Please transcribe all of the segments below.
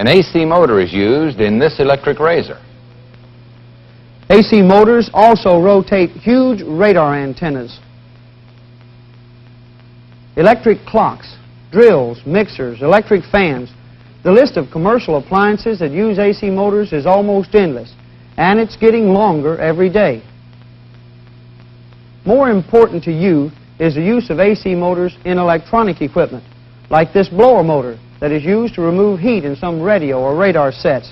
An AC motor is used in this electric razor. AC motors also rotate huge radar antennas. Electric clocks, drills, mixers, electric fans. The list of commercial appliances that use AC motors is almost endless, and it's getting longer every day. More important to you is the use of AC motors in electronic equipment, like this blower motor that is used to remove heat in some radio or radar sets.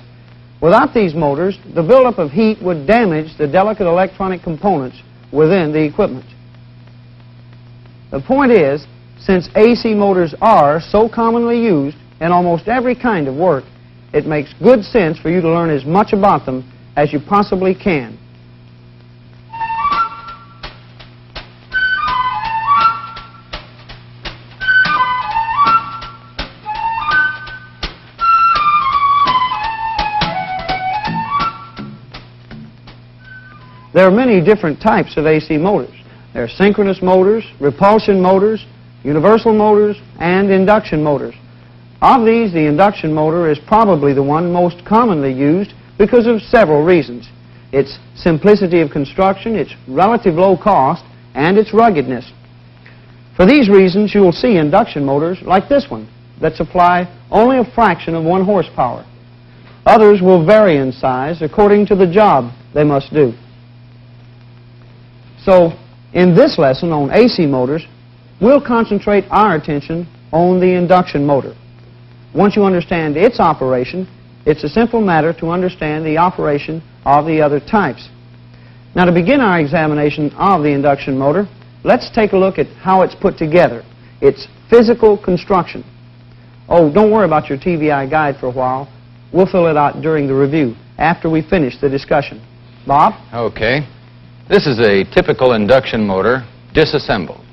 Without these motors, the buildup of heat would damage the delicate electronic components within the equipment. The point is, since AC motors are so commonly used in almost every kind of work, it makes good sense for you to learn as much about them as you possibly can. There are many different types of AC motors. There are synchronous motors, repulsion motors, universal motors, and induction motors. Of these, the induction motor is probably the one most commonly used because of several reasons. Its simplicity of construction, its relative low cost, and its ruggedness. For these reasons, you will see induction motors like this one that supply only a fraction of 1 horsepower. Others will vary in size according to the job they must do. So, in this lesson on AC motors, we'll concentrate our attention on the induction motor. Once you understand its operation, it's a simple matter to understand the operation of the other types. Now, to begin our examination of the induction motor, let's take a look at how it's put together, its physical construction. Oh, don't worry about your TVI guide for a while. We'll fill it out during the review, after we finish the discussion. Bob? Okay. This is a typical induction motor disassembled.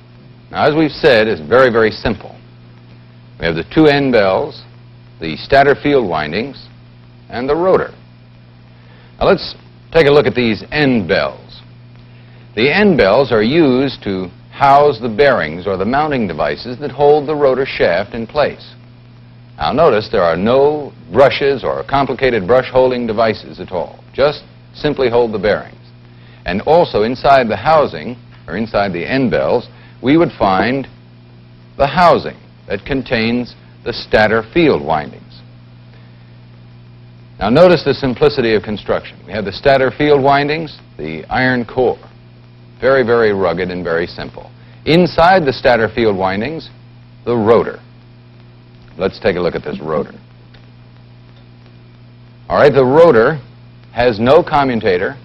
Now, as we've said, it's very, very simple. We have the 2 end bells, the stator field windings, and the rotor. Now, let's take a look at these end bells. The end bells are used to house the bearings or the mounting devices that hold the rotor shaft in place. Now, notice there are no brushes or complicated brush holding devices at all. Just simply hold the bearings. And also inside the housing, or inside the end bells, we would find the housing that contains the stator field windings. Now notice the simplicity of construction. We have the stator field windings, the iron core. Very, very rugged and very simple. Inside the stator field windings, the rotor. Let's take a look at this rotor. All right, the rotor has no commutator,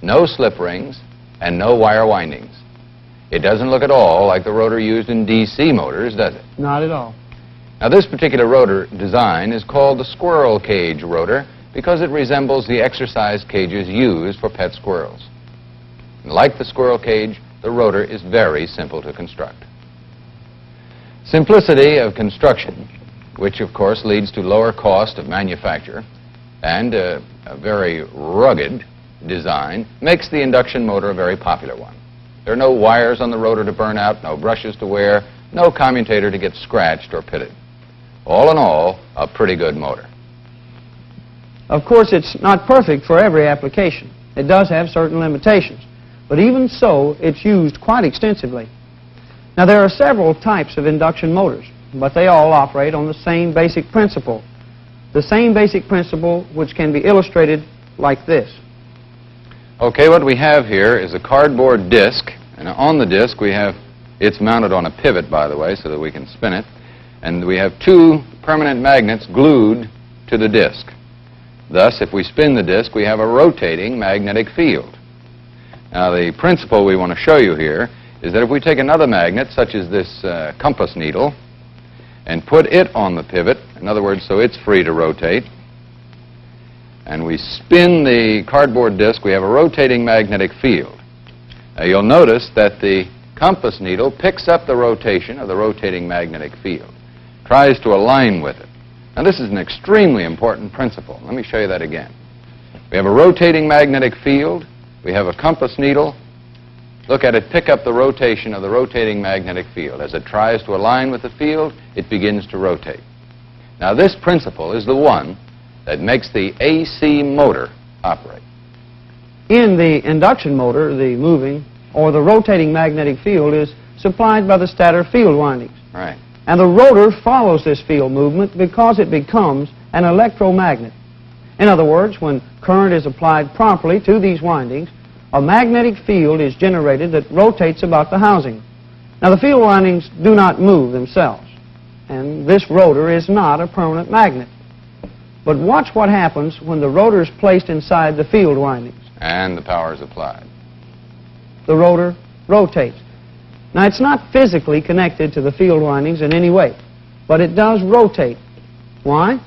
no slip rings, and no wire windings. It doesn't look at all like the rotor used in DC motors, does it? Not at all. Now, this particular rotor design is called the squirrel cage rotor because it resembles the exercise cages used for pet squirrels. And like the squirrel cage, the rotor is very simple to construct. Simplicity of construction, which of course leads to lower cost of manufacture and a very rugged design, makes the induction motor a very popular one. There are no wires on the rotor to burn out, no brushes to wear, no commutator to get scratched or pitted. All in all, a pretty good motor. Of course, it's not perfect for every application. It does have certain limitations. But even so, it's used quite extensively. Now, there are several types of induction motors, but they all operate on the same basic principle. The same basic principle which can be illustrated like this. Okay, what we have here is a cardboard disc, and on the disc it's mounted on a pivot, by the way, so that we can spin it, and we have 2 permanent magnets glued to the disc. Thus, if we spin the disc, we have a rotating magnetic field. Now, the principle we want to show you here is that if we take another magnet, such as this compass needle, and put it on the pivot, in other words, so it's free to rotate, and we spin the cardboard disc, we have a rotating magnetic field. Now, you'll notice that the compass needle picks up the rotation of the rotating magnetic field, tries to align with it. Now, this is an extremely important principle. Let me show you that again. We have a rotating magnetic field. We have a compass needle. Look at it pick up the rotation of the rotating magnetic field. As it tries to align with the field, it begins to rotate. Now, this principle is the one that makes the AC motor operate? In the induction motor, the moving or the rotating magnetic field is supplied by the stator field windings. Right. And the rotor follows this field movement because it becomes an electromagnet. In other words, when current is applied properly to these windings, a magnetic field is generated that rotates about the housing. Now, the field windings do not move themselves, and this rotor is not a permanent magnet. But watch what happens when the rotor is placed inside the field windings. And the power is applied. The rotor rotates. Now, it's not physically connected to the field windings in any way, but it does rotate. Why?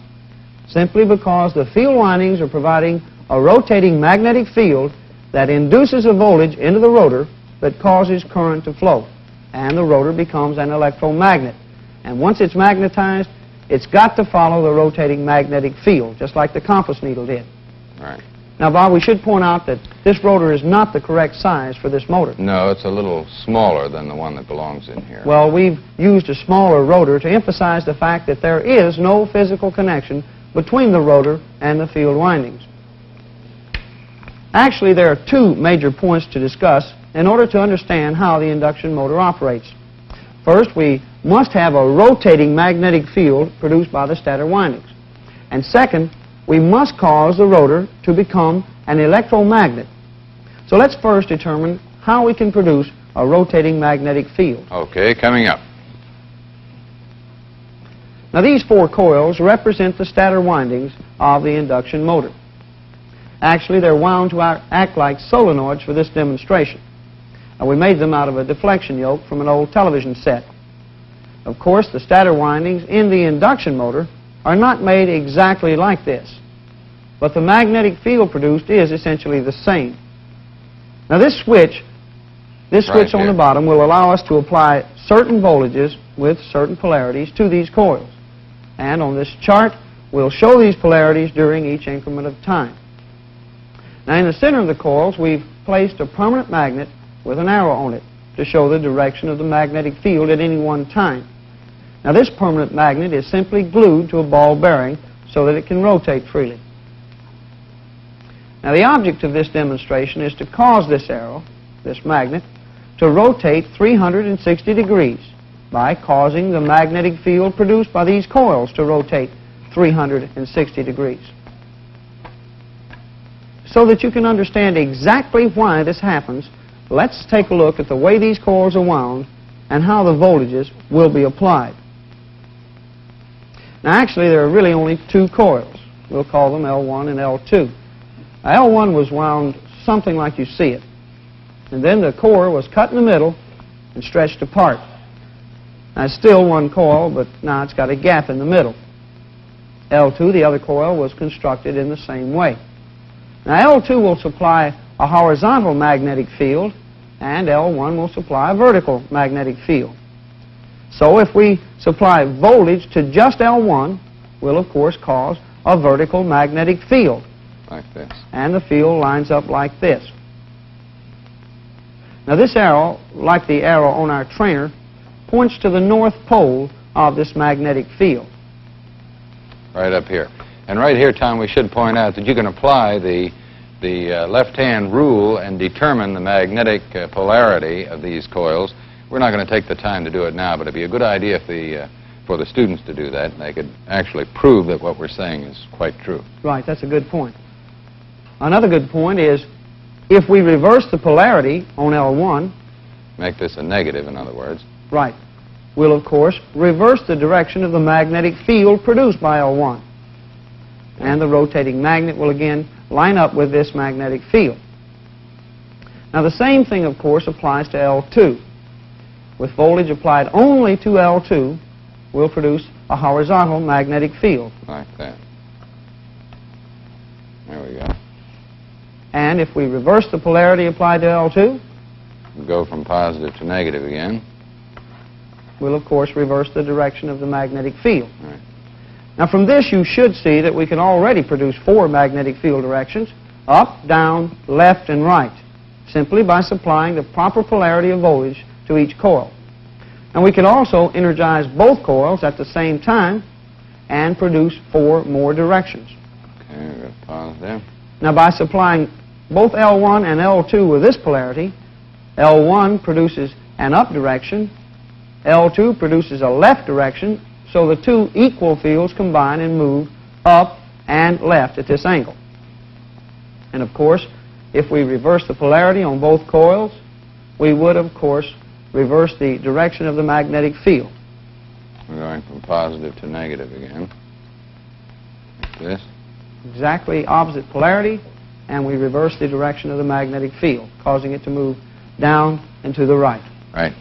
Simply because the field windings are providing a rotating magnetic field that induces a voltage into the rotor that causes current to flow, and the rotor becomes an electromagnet. And once it's magnetized, it's got to follow the rotating magnetic field, just like the compass needle did. Right. Now, Bob, we should point out that this rotor is not the correct size for this motor. No, it's a little smaller than the one that belongs in here. Well, we've used a smaller rotor to emphasize the fact that there is no physical connection between the rotor and the field windings. Actually, there are two major points to discuss in order to understand how the induction motor operates. First, we must have a rotating magnetic field produced by the stator windings. And second, we must cause the rotor to become an electromagnet. So let's first determine how we can produce a rotating magnetic field. Okay, coming up. Now, these four coils represent the stator windings of the induction motor. Actually, they're wound to act like solenoids for this demonstration. And we made them out of a deflection yoke from an old television set. Of course, the stator windings in the induction motor are not made exactly like this, but the magnetic field produced is essentially the same. Now, this switch on the bottom will allow us to apply certain voltages with certain polarities to these coils. And on this chart, we'll show these polarities during each increment of time. Now, in the center of the coils, we've placed a permanent magnet with an arrow on it to show the direction of the magnetic field at any one time. Now, this permanent magnet is simply glued to a ball bearing so that it can rotate freely. Now, the object of this demonstration is to cause this arrow, this magnet, to rotate 360 degrees by causing the magnetic field produced by these coils to rotate 360 degrees. So that you can understand exactly why this happens, let's take a look at the way these coils are wound and how the voltages will be applied. Now, actually, there are really only two coils. We'll call them L1 and L2. Now, L1 was wound something like you see it. And then the core was cut in the middle and stretched apart. Now, it's still one coil, but now it's got a gap in the middle. L2, the other coil, was constructed in the same way. Now, L2 will supply a horizontal magnetic field, and L1 will supply a vertical magnetic field. So if we supply voltage to just L1, we'll, of course, cause a vertical magnetic field. Like this. And the field lines up like this. Now, this arrow, like the arrow on our trainer, points to the north pole of this magnetic field. Right up here. And right here, Tom, we should point out that you can apply the left-hand rule and determine the magnetic polarity of these coils. We're not going to take the time to do it now, but it'd be a good idea for the students to do that, and they could actually prove that what we're saying is quite true. Right, that's a good point. Another good point is, if we reverse the polarity on L1... Make this a negative, in other words. Right. We'll, of course, reverse the direction of the magnetic field produced by L1. And the rotating magnet will again line up with this magnetic field. Now, the same thing, of course, applies to L2. With voltage applied only to L2, we'll produce a horizontal magnetic field. Like that. There we go. And if we reverse the polarity applied to L2, we'll go from positive to negative again. We'll, of course, reverse the direction of the magnetic field. Right. Now, from this, you should see that we can already produce four magnetic field directions: up, down, left, and right, simply by supplying the proper polarity of voltage to each coil. And we can also energize both coils at the same time and produce four more directions. Positive. Now, by supplying both L1 and L2 with this polarity, L1 produces an up direction, L2 produces a left direction, so the two equal fields combine and move up and left at this angle. And of course, if we reverse the polarity on both coils, we would, of course, reverse the direction of the magnetic field. We're going from positive to negative again. Like this. Exactly opposite polarity, and we reverse the direction of the magnetic field, causing it to move down and to the right. Right.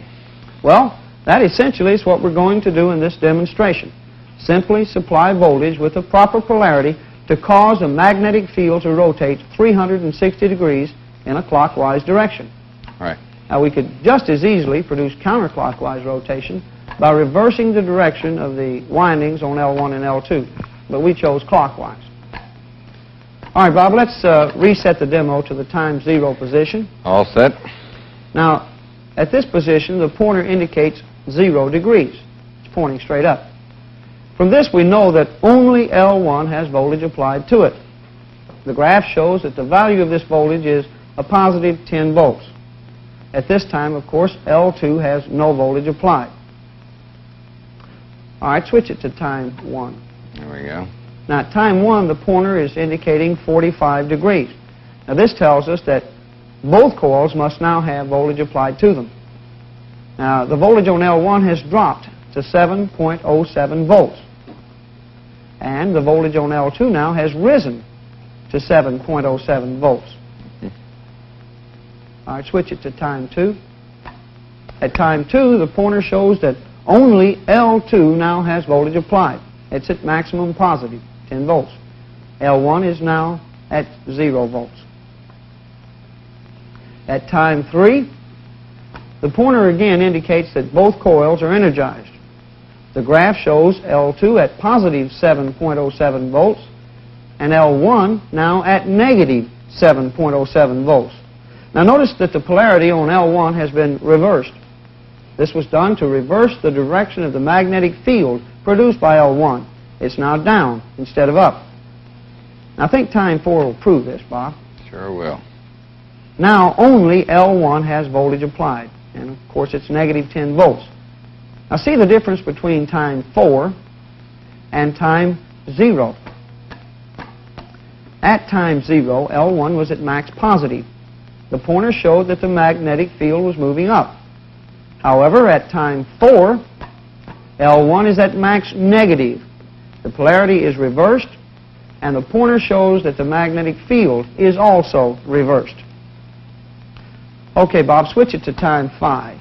Well, that essentially is what we're going to do in this demonstration. Simply supply voltage with the proper polarity to cause a magnetic field to rotate 360 degrees in a clockwise direction. Right. Now, we could just as easily produce counterclockwise rotation by reversing the direction of the windings on L1 and L2, but we chose clockwise. All right, Bob, let's reset the demo to the time 0 position. All set. Now, at this position, the pointer indicates 0 degrees. It's pointing straight up. From this, we know that only L1 has voltage applied to it. The graph shows that the value of this voltage is a positive 10 volts. At this time, of course, L2 has no voltage applied. All right, switch it to time 1. There we go. Now, at time 1, the pointer is indicating 45 degrees. Now, this tells us that both coils must now have voltage applied to them. Now, the voltage on L1 has dropped to 7.07 volts. And the voltage on L2 now has risen to 7.07 volts. All right, switch it to time 2. At time 2, the pointer shows that only L2 now has voltage applied. It's at maximum positive, 10 volts. L1 is now at 0 volts. At time 3, the pointer again indicates that both coils are energized. The graph shows L2 at positive 7.07 volts and L1 now at negative 7.07 volts. Now notice that the polarity on L1 has been reversed. This was done to reverse the direction of the magnetic field produced by L1. It's now down instead of up. Now I think time 4 will prove this, Bob. Sure will. Now only L1 has voltage applied, and of course it's negative 10 volts. Now see the difference between time 4 and time 0. At time 0, L1 was at max positive. The pointer showed that the magnetic field was moving up. However, at time 4, L1 is at max negative. The polarity is reversed, and the pointer shows that the magnetic field is also reversed. Okay, Bob, switch it to time 5.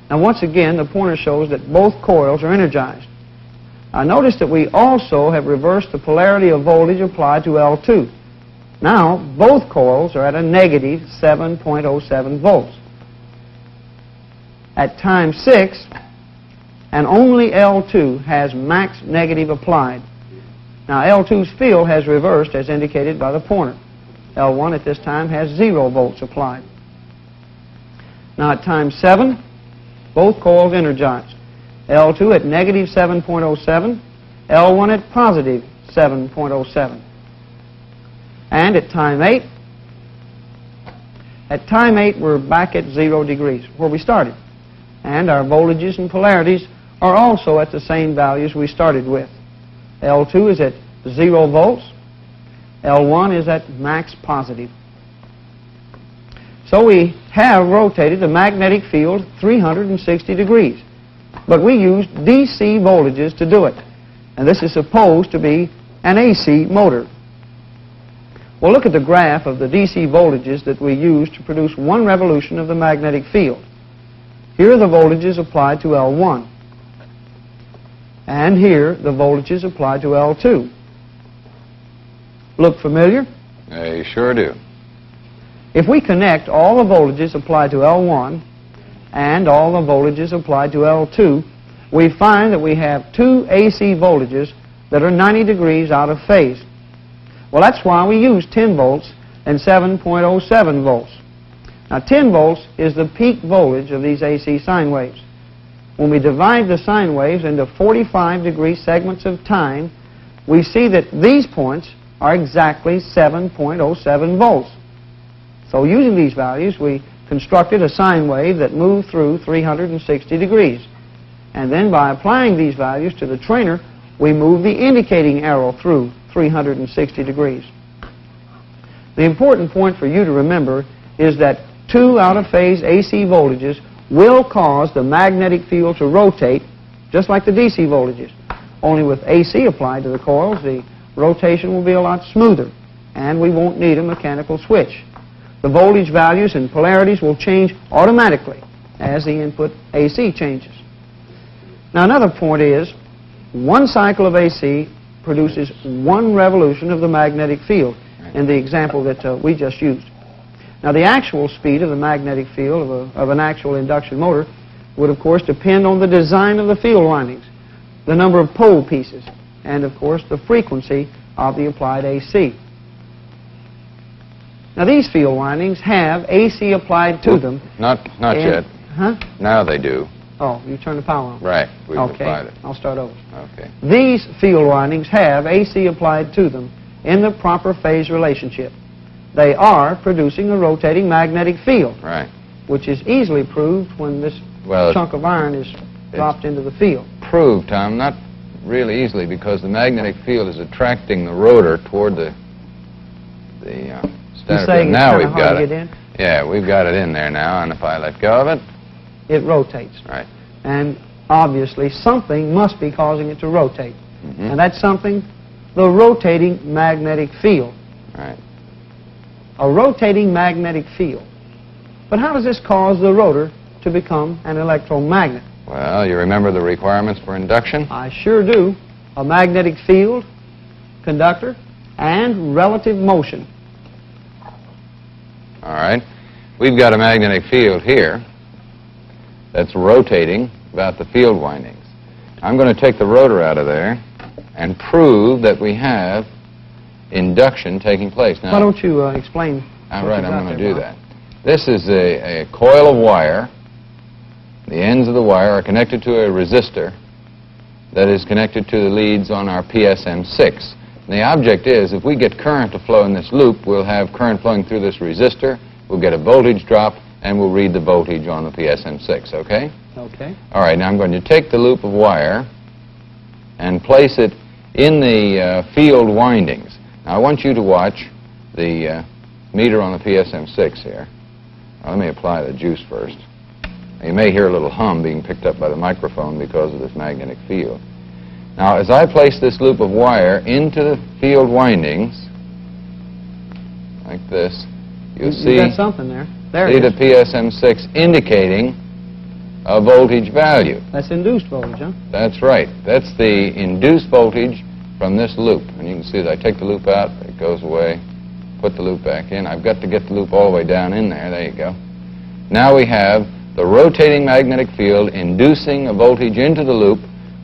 Now, once again, the pointer shows that both coils are energized. Now, notice that we also have reversed the polarity of voltage applied to L2. Now, both coils are at a negative 7.07 volts. At time 6, and only L2 has max negative applied. Now, L2's field has reversed as indicated by the pointer. L1 at this time has 0 volts applied. Now, at time 7, both coils energized. L2 at negative 7.07, L1 at positive 7.07. And at time 8, we're back at 0 degrees, where we started. And our voltages and polarities are also at the same values we started with. L2 is at 0 volts, L1 is at max positive. So we have rotated the magnetic field 360 degrees. But we used DC voltages to do it. And this is supposed to be an AC motor. Well, look at the graph of the DC voltages that we used to produce 1 revolution of the magnetic field. Here are the voltages applied to L1. And here, the voltages applied to L2. Look familiar? They sure do. If we connect all the voltages applied to L1 and all the voltages applied to L2, we find that we have 2 AC voltages that are 90 degrees out of phase. Well, that's why we use 10 volts and 7.07 volts. Now, 10 volts is the peak voltage of these AC sine waves. When we divide the sine waves into 45-degree segments of time, we see that these points are exactly 7.07 volts. So using these values, we constructed a sine wave that moved through 360 degrees. And then by applying these values to the trainer, we moved the indicating arrow through 360 degrees. The important point for you to remember is that two out-of-phase AC voltages will cause the magnetic field to rotate just like the DC voltages. Only with AC applied to the coils, the rotation will be a lot smoother, and we won't need a mechanical switch. The voltage values and polarities will change automatically as the input AC changes. Now another point is, one cycle of AC produces one revolution of the magnetic field in the example that we just used. Now the actual speed of the magnetic field of an actual induction motor would of course depend on the design of the field windings, the number of pole pieces, and of course the frequency of the applied AC. Now these field windings have AC applied to them. Not yet. Huh? Now they do. Oh, you turn the power on. Right. We've Okay, applied it. I'll start over. Okay. These field windings have AC applied to them in the proper phase relationship. They are producing a rotating magnetic field, Right. which is easily proved when this Well, chunk of iron is dropped into the field. proved, Tom, not really easily, because the magnetic field is attracting the rotor toward the You're stator saying field. it's Now kind we've of got hard to it. get in? Yeah, we've got it in there now, and if I let go of it, It rotates. right. And obviously something must be causing it to rotate. Mhm. And that's something, the rotating magnetic field. Right. A rotating magnetic field. But how does this cause the rotor to become an electromagnet? Well, you remember the requirements for induction? I sure do. A magnetic field, conductor, and relative motion. All right. We've got a magnetic field here that's rotating about the field windings. I'm going to take the rotor out of there and prove that we have induction taking place. Now, Why don't you explain? all what right, you've I'm got going to there, do Bob? that. This is a coil of wire. The ends of the wire are connected to a resistor that is connected to the leads on our PSM6. And the object is, if we get current to flow in this loop, we'll have current flowing through this resistor, we'll get a voltage drop, and we'll read the voltage on the PSM6, okay? Okay. All right, now I'm going to take the loop of wire and place it in the field windings. Now I want you to watch the meter on the PSM6 here. Now, let me apply the juice first. You may hear a little hum being picked up by the microphone because of this magnetic field. Now, as I place this loop of wire into the field windings, like this, you'll You see, got something there. There see it the is. PSM6 indicating a voltage value. That's induced voltage, huh? That's right. That's the induced voltage from this loop. And you can see that I take the loop out, it goes away, put the loop back in. I've got to get the loop all the way down in there. There you go. Now we have the rotating magnetic field inducing a voltage into the loop,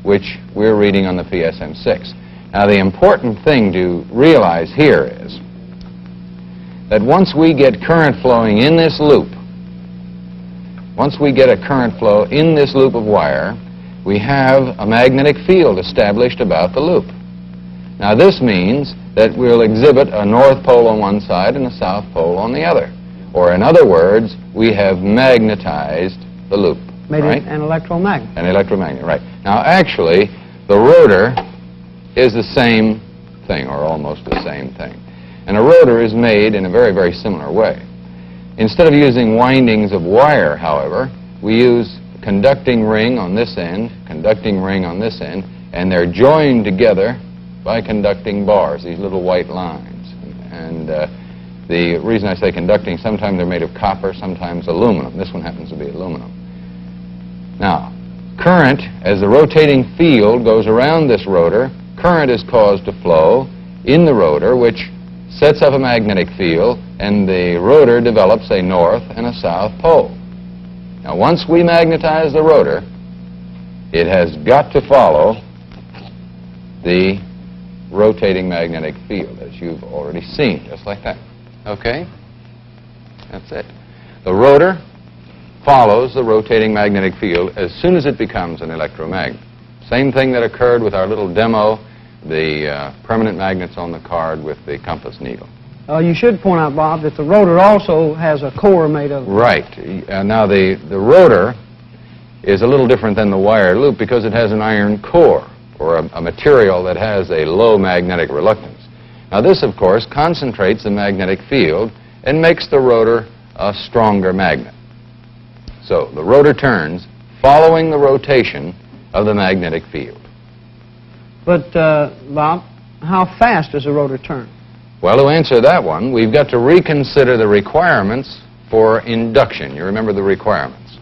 which we're reading on the PSM6. Now the important thing to realize here is that once we get current flowing in this loop, once we get a current flow in this loop of wire, we have a magnetic field established about the loop. Now this means that we'll exhibit a north pole on one side and a south pole on the other. Or in other words, we have magnetized the loop. Made right? it an electromagnet. An electromagnet, right. Now actually, the rotor is the same thing, or almost the same thing. And a rotor is made in a very, very similar way. Instead of using windings of wire, however, we use conducting ring on this end, conducting ring on this end, and they're joined together by conducting bars, these little white lines. And the reason I say conducting, sometimes they're made of copper, sometimes aluminum. This one happens to be aluminum. Now, current, as the rotating field goes around this rotor, current is caused to flow in the rotor, which sets up a magnetic field, and the rotor develops a north and a south pole. Now, once we magnetize the rotor, it has got to follow the rotating magnetic field, as you've already seen, just like that. Okay? That's it. The rotor follows the rotating magnetic field as soon as it becomes an electromagnet. Same thing that occurred with our little demo the permanent magnets on the card with the compass needle. You should point out, Bob, that the rotor also has a core made of... Right. Now, the rotor is a little different than the wire loop because it has an iron core, or a material that has a low magnetic reluctance. Now, this, of course, concentrates the magnetic field and makes the rotor a stronger magnet. So, the rotor turns following the rotation of the magnetic field. But, Bob, how fast does the rotor turn? Well, to answer that one, we've got to reconsider the requirements for induction. You remember the requirements?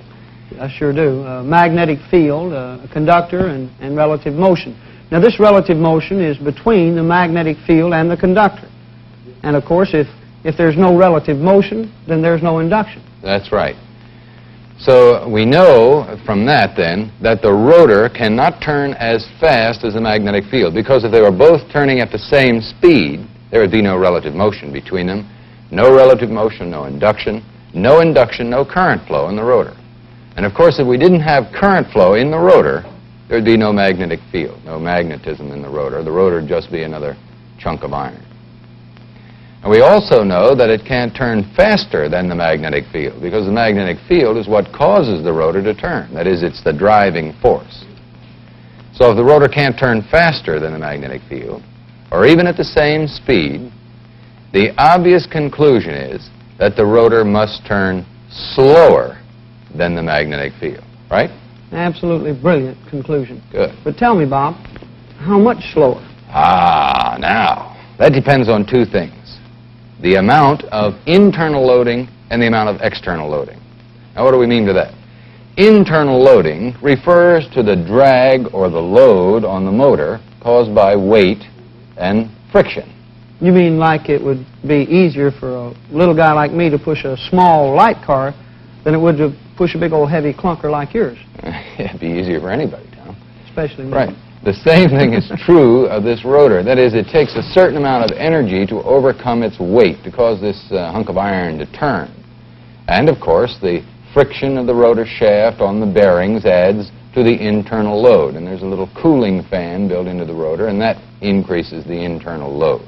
I sure do. Magnetic field, a conductor, and relative motion. Now, this relative motion is between the magnetic field and the conductor. And, of course, if there's no relative motion, then there's no induction. That's right. So we know from that, then, that the rotor cannot turn as fast as the magnetic field, because if they were both turning at the same speed, there would be no relative motion between them. No relative motion, no induction. No induction, no current flow in the rotor. And, of course, if we didn't have current flow in the rotor, there would be no magnetic field, no magnetism in the rotor. The rotor would just be another chunk of iron. And we also know that it can't turn faster than the magnetic field, because the magnetic field is what causes the rotor to turn. That is, it's the driving force. So if the rotor can't turn faster than the magnetic field, or even at the same speed, the obvious conclusion is that the rotor must turn slower than the magnetic field, right? Absolutely brilliant conclusion. Good. But tell me, Bob, how much slower? Now, that depends on two things. The amount of internal loading and the amount of external loading. Now, what do we mean by that? Internal loading refers to the drag or the load on the motor caused by weight and friction. You mean like it would be easier for a little guy like me to push a small light car than it would to push a big old heavy clunker like yours? It'd be easier for anybody, Tom. Especially me. Right. The same thing is true of this rotor. That is, it takes a certain amount of energy to overcome its weight to cause this hunk of iron to turn. And, of course, the friction of the rotor shaft on the bearings adds to the internal load. And there's a little cooling fan built into the rotor, and that increases the internal load.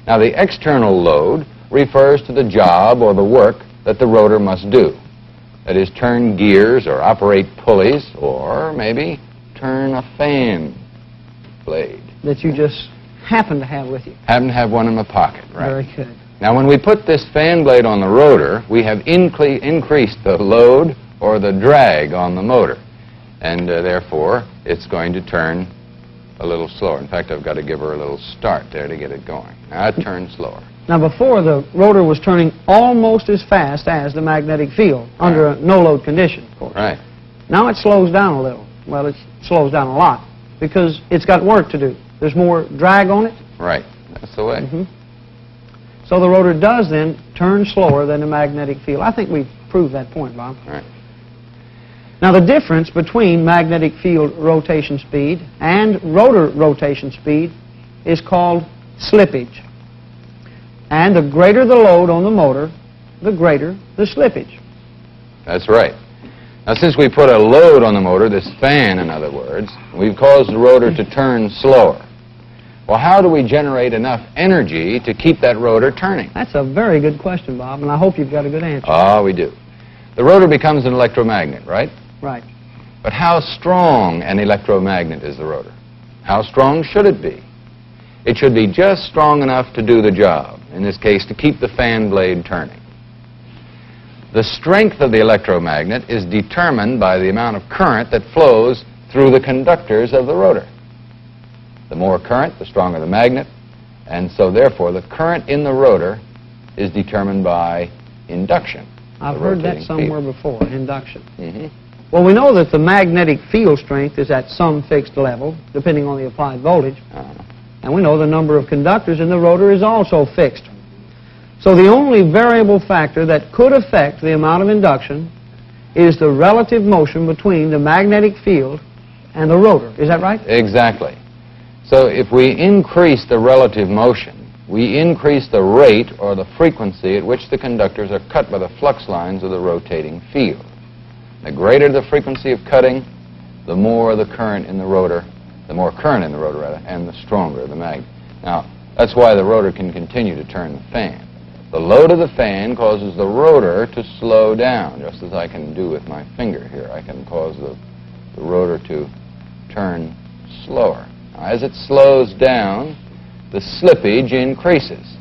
Now, the external load refers to the job or the work that the rotor must do. That is, turn gears or operate pulleys, or maybe turn a fan blade. That you just happen to have with you. Happen to have one in my pocket, right? Very good. Now, when we put this fan blade on the rotor, we have increased the load or the drag on the motor. And therefore, it's going to turn a little slower. In fact, I've got to give her a little start there to get it going. Now, it turns slower. Now, before, the rotor was turning almost as fast as the magnetic field, under a no-load condition, of course. Right. Now it slows down a little. Well, it slows down a lot, because it's got work to do. There's more drag on it. Right. That's the way. Mm-hmm. So the rotor does, then, turn slower than the magnetic field. I think we've proved that point, Bob. Right. Now, the difference between magnetic field rotation speed and rotor rotation speed is called slippage. And the greater the load on the motor, the greater the slippage. That's right. Now, since we put a load on the motor, this fan, in other words, we've caused the rotor to turn slower. Well, how do we generate enough energy to keep that rotor turning? That's a very good question, Bob, and I hope you've got a good answer. We do. The rotor becomes an electromagnet, right? Right. But how strong an electromagnet is the rotor? How strong should it be? It should be just strong enough to do the job, in this case, to keep the fan blade turning. The strength of the electromagnet is determined by the amount of current that flows through the conductors of the rotor. The more current, the stronger the magnet, and so therefore the current in the rotor is determined by induction. I've heard that somewhere before, induction. Mm-hmm. Well, we know that the magnetic field strength is at some fixed level, depending on the applied voltage. And we know the number of conductors in the rotor is also fixed. So the only variable factor that could affect the amount of induction is the relative motion between the magnetic field and the rotor. Is that right? Exactly. So if we increase the relative motion, we increase the rate or the frequency at which the conductors are cut by the flux lines of the rotating field. The greater the frequency of cutting, the more the current in the rotor the more current in the rotor, rather, and the stronger the magnet. Now, that's why the rotor can continue to turn the fan. The load of the fan causes the rotor to slow down, just as I can do with my finger here. I can cause the rotor to turn slower. Now, as it slows down, the slippage increases,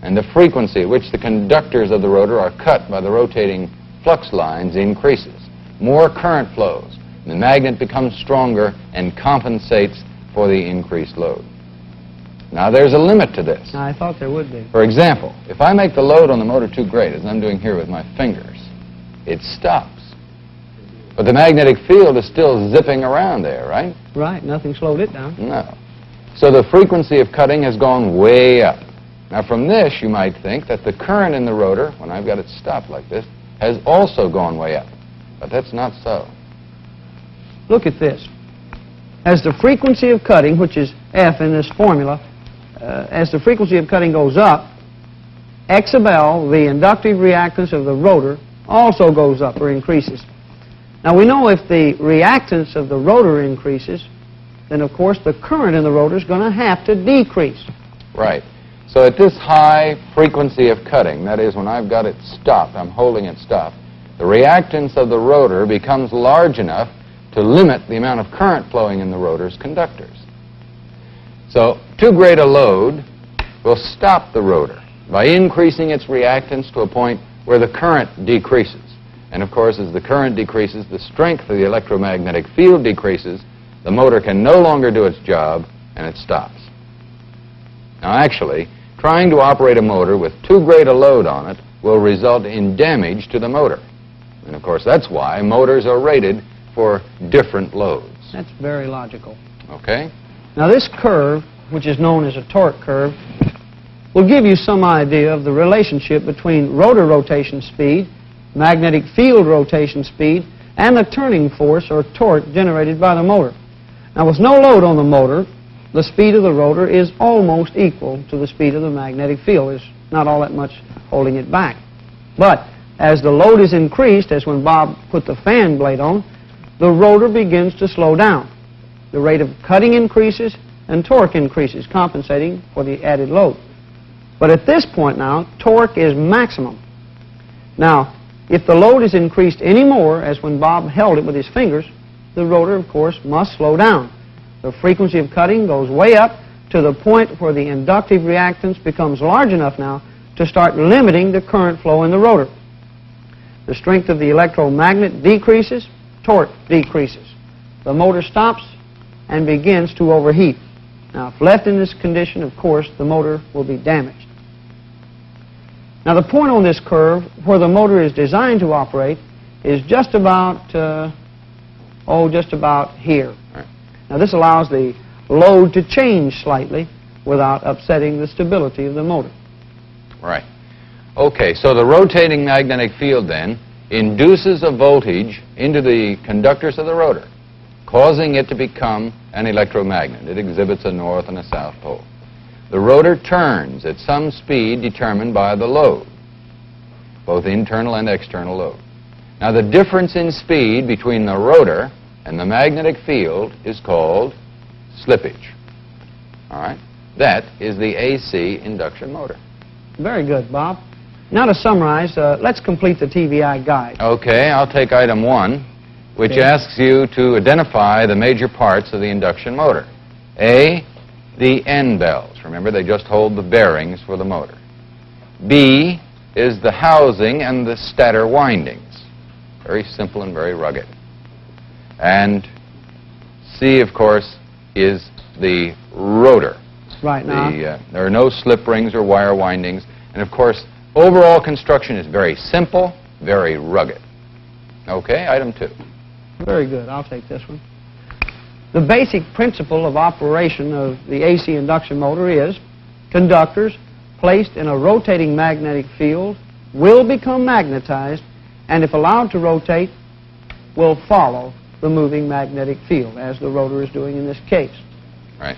and the frequency at which the conductors of the rotor are cut by the rotating flux lines increases. More current flows. The magnet becomes stronger and compensates for the increased load. Now, there's a limit to this. I thought there would be. For example, if I make the load on the motor too great, as I'm doing here with my fingers, it stops. But the magnetic field is still zipping around there, right? Right. Nothing slowed it down. No. So the frequency of cutting has gone way up. Now, from this, you might think that the current in the rotor, when I've got it stopped like this, has also gone way up. But that's not so. Look at this. As the frequency of cutting, which is F in this formula, as the frequency of cutting goes up, X sub L, the inductive reactance of the rotor, also goes up or increases. Now, we know if the reactance of the rotor increases, then, of course, the current in the rotor is going to have to decrease. Right. So at this high frequency of cutting, that is, when I've got it stopped, I'm holding it stopped, the reactance of the rotor becomes large enough to limit the amount of current flowing in the rotor's conductors. So too great a load will stop the rotor by increasing its reactance to a point where the current decreases. And of course, as the current decreases, the strength of the electromagnetic field decreases, the motor can no longer do its job, and it stops. Now actually, trying to operate a motor with too great a load on it will result in damage to the motor. And of course, that's why motors are rated for different loads. That's very logical. Okay? Now, this curve, which is known as a torque curve, will give you some idea of the relationship between rotor rotation speed, magnetic field rotation speed, and the turning force or torque generated by the motor. Now, with no load on the motor, the speed of the rotor is almost equal to the speed of the magnetic field. There's not all that much holding it back. But as the load is increased, as when Bob put the fan blade on, the rotor begins to slow down. The rate of cutting increases and torque increases, compensating for the added load. But at this point now, torque is maximum. Now, if the load is increased any more, as when Bob held it with his fingers, the rotor, of course, must slow down. The frequency of cutting goes way up to the point where the inductive reactance becomes large enough now to start limiting the current flow in the rotor. The strength of the electromagnet decreases, torque decreases. The motor stops and begins to overheat. Now, if left in this condition, of course, the motor will be damaged. Now, the point on this curve where the motor is designed to operate is just about, just about here. Now, this allows the load to change slightly without upsetting the stability of the motor. Right. Okay, so the rotating magnetic field then induces a voltage into the conductors of the rotor, causing it to become an electromagnet. It exhibits a north and a south pole. The rotor turns at some speed determined by the load, both internal and external load. Now, the difference in speed between the rotor and the magnetic field is called slippage. All right? That is the AC induction motor. Very good, Bob. Now, to summarize, let's complete the TVI guide. Okay, I'll take item 1, which asks you to identify the major parts of the induction motor. A, the end bells. Remember, they just hold the bearings for the motor. B is the housing and the stator windings. Very simple and very rugged. And C, of course, is the rotor. Right now. There are no slip rings or wire windings. And, of course, overall construction is very simple, very rugged. Okay, item 2. Very good. I'll take this one. The basic principle of operation of the AC induction motor is conductors placed in a rotating magnetic field will become magnetized, and if allowed to rotate, will follow the moving magnetic field, as the rotor is doing in this case. Right.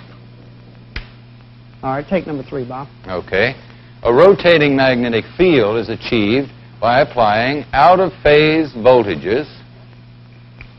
All right, take number 3, Bob. Okay. A rotating magnetic field is achieved by applying out-of-phase voltages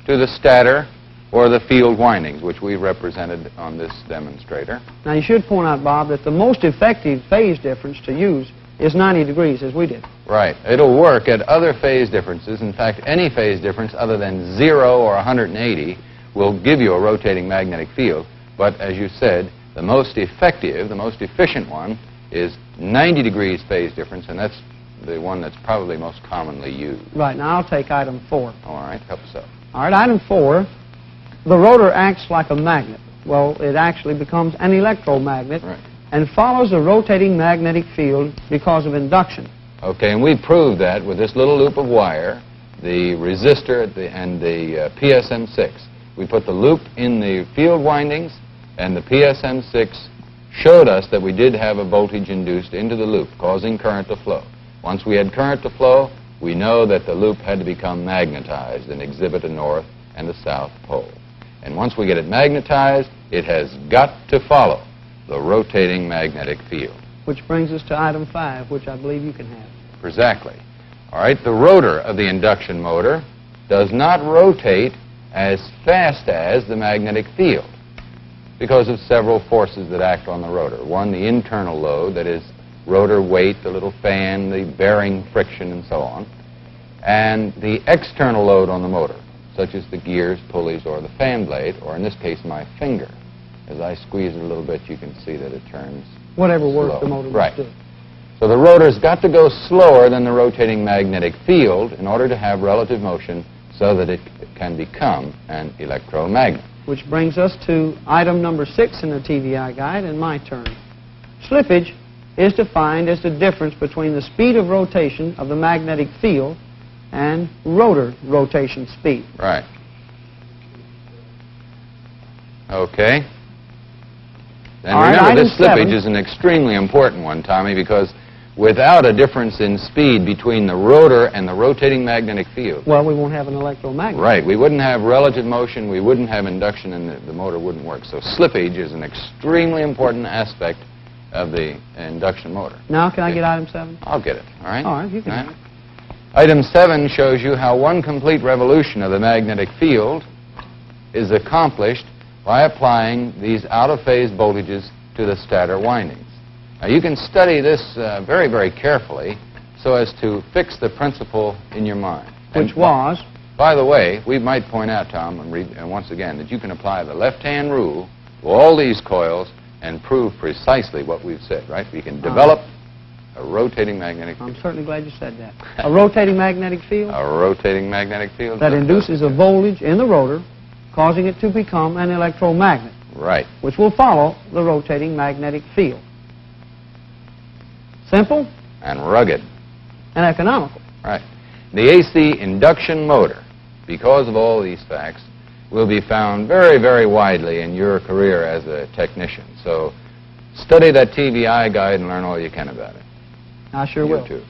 to the stator or the field windings, which we represented on this demonstrator. Now, you should point out, Bob, that the most effective phase difference to use is 90 degrees, as we did. Right. It'll work at other phase differences. In fact, any phase difference other than 0 or 180 will give you a rotating magnetic field. But as you said, the most effective, the most efficient one is 90 degrees phase difference, and that's the one that's probably most commonly used. Right. Now, I'll take item 4. All right. Help us out. All right, item 4, the rotor acts like a magnet. Well, it actually becomes an electromagnet. Right. And follows a rotating magnetic field because of induction. Okay, and we proved that with this little loop of wire, the resistor and the PSM6. We put the loop in the field windings, and the PSM6 showed us that we did have a voltage induced into the loop, causing current to flow. Once we had current to flow, we know that the loop had to become magnetized and exhibit a north and a south pole. And once we get it magnetized, it has got to follow the rotating magnetic field. Which brings us to item 5, which I believe you can have. Exactly. All right, the rotor of the induction motor does not rotate as fast as the magnetic field because of several forces that act on the rotor. One, the internal load, that is rotor weight, the little fan, the bearing friction, and so on. And the external load on the motor, such as the gears, pulleys, or the fan blade, or in this case, my finger. As I squeeze it a little bit, you can see that it turns Whatever work slow. the motor Right. must do. So the rotor's got to go slower than the rotating magnetic field in order to have relative motion so that it can become an electromagnet. Which brings us to item number 6 in the TVI guide, and my turn. Slippage is defined as the difference between the speed of rotation of the magnetic field and rotor rotation speed. Right. Okay. And All right, remember, item this slippage 7. is an extremely important one, Tommy, because without a difference in speed between the rotor and the rotating magnetic field, Well, we won't have an electromagnet. right, we wouldn't have relative motion, we wouldn't have induction, and the motor wouldn't work. So slippage is an extremely important aspect of the induction motor. Now, can I get item 7? I'll get it, all right? All right, you can have it. Item 7 shows you how one complete revolution of the magnetic field is accomplished by applying these out-of-phase voltages to the stator windings. Now, you can study this very, very carefully so as to fix the principle in your mind. Which And was, By the way, we might point out, Tom, and once again, that you can apply the left-hand rule to all these coils and prove precisely what we've said, right? We can develop a rotating magnetic field. I'm certainly glad you said that, a rotating magnetic field A rotating magnetic field. that induces a voltage in the rotor, causing it to become an electromagnet, Right. which will follow the rotating magnetic field. Simple And rugged. and economical. Right. The AC induction motor, because of all these facts, will be found very, very widely in your career as a technician. So study that TVI guide and learn all you can about it. I sure You will. too.